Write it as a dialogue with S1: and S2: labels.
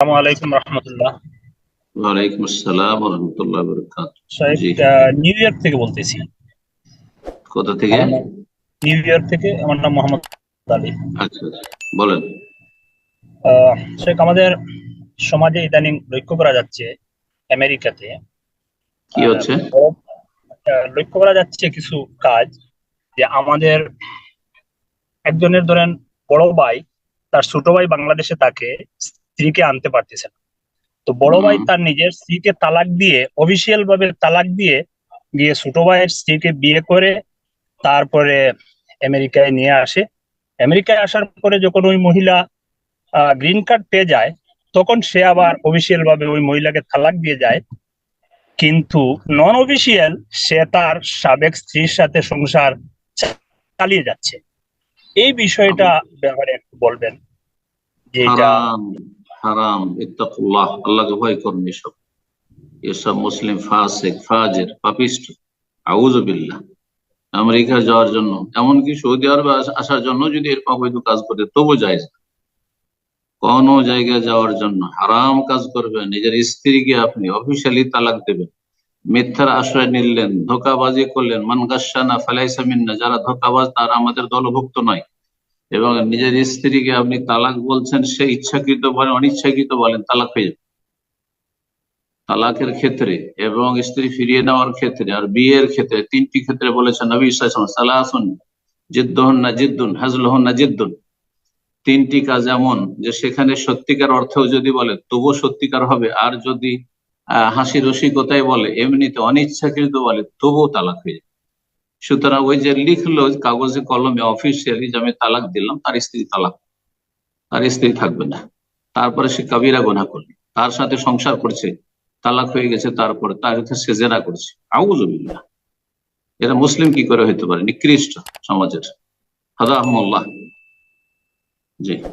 S1: আসসালামু আলাইকুম রহমতুল্লাহ।
S2: ওয়ালাইকুম আসসালাম ওয়া রাহমাতুল্লাহি ওয়া বারাকাতুহু।
S1: সাহেব,
S2: জি,
S1: নিউ ইয়র্ক থেকে বলতেছি।
S2: কোথা থেকে?
S1: আমার নাম নিউ ইয়র্ক থেকে, আমার নাম মোহাম্মদ আলী।
S2: আচ্ছা আচ্ছা, বলেন।
S1: শেখ, আমাদের সমাজে ইদানিং লক্ষ্য করা যাচ্ছে আমেরিকাতে
S2: কি
S1: আহ,
S2: হচ্ছে?
S1: বড়- লক্ষ্য করা যাচ্ছে কিছু কাজ, যে আমাদের একজনের ধরেন বড় ভাই, তার ছোট ভাই বাংলাদেশে, তাকে স্ত্রীকে আনতে পারতেছে না। তো বড় ভাই
S2: হুম।
S1: তার নিজের স্ত্রীকে তালাক দিয়ে, অফিসিয়াল ভাবে তালাক দিয়ে গিয়ে ছোট ভাইয়ের স্ত্রীকে বিয়ে করে তারপরে আমেরিকায় নিয়ে আসে। আমেরিকায় আসার পরে যখন ওই মহিলা গ্রিন কার্ড পেয়ে যায়, তখন সে আবার অফিসিয়াল ভাবে ওই মহিলাকে তালাক দিয়ে যায়, কিন্তু নন অফিসিয়াল সে তার সাবেক স্ত্রীর সাথে সংসার চালিয়ে যাচ্ছে। এই বিষয়টা ব্যাপারে একটু বলবেন, যে এটা।
S2: হারাম, হারাম, ইত্তাকুল্লাহ, আল্লাহকে ভয় করুন। এসব এসব মুসলিম ফাসিক ফাজির পাপিষ্ট, আউযু বিল্লাহ। আমেরিকা যাওয়ার জন্য, এমনকি সৌদি আরবে আসার জন্য যদি এরকম অবৈধ কাজ করে তবু যায়। কোন জায়গায় যাওয়ার জন্য হারাম কাজ করবেন, নিজের স্ত্রীকে আপনি অফিসিয়ালি তালাক দেবেন, মিথ্যার আশ্রয় নিলেন, ধোঁকাবাজি করলেন, মান গাশশানা ফালাইসা মিন্না, যারা ধোঁকাবাজ তারা আমাদের দলভুক্ত নয়। এবং নিজের স্ত্রীকে আপনি তালাক বলছেন, সে ইচ্ছাকৃত বলেন অনিচ্ছাকৃত বলেন, তালাক হয়ে যাবে। তালাকের ক্ষেত্রে এবং স্ত্রী ফিরিয়ে নেওয়ার ক্ষেত্রে আর বিয়ের ক্ষেত্রে তিনটি ক্ষেত্রে বলেছেন নবী সাল্লাল্লাহু আলাইহি ওয়াসাল্লাম, সালাসুন জিদ্দুহুন্না জিদ্দুন হাজলুহুন্না জিদ্দুন। তিনটি কাজ এমন যে সেখানে সত্যিকার অর্থেও যদি বলে তবুও সত্যিকার হবে, আর যদি হাসি রসিকতায় বলে, এমনিতে অনিচ্ছাকৃত বলে, তবুও তালাক হয়ে যাবে। সুতরাং ওই যে লিখলো কাগজে কলমে অফিসিয়ালি যে আমি তালাক দিলাম, তার স্ত্রী তালাক, তার স্ত্রী থাকবে না। তারপরে সে কাবিরা গুনাহ করলো, তার সাথে সংসার করছে, তালাক হয়ে গেছে, তারপরে তার সাথে সে জেনা করছে, আউযু বিল্লাহ। এরা মুসলিম কি করে হইতে পারে? নিকৃষ্ট সমাজের। হাদাহুমুল্লাহ। জি।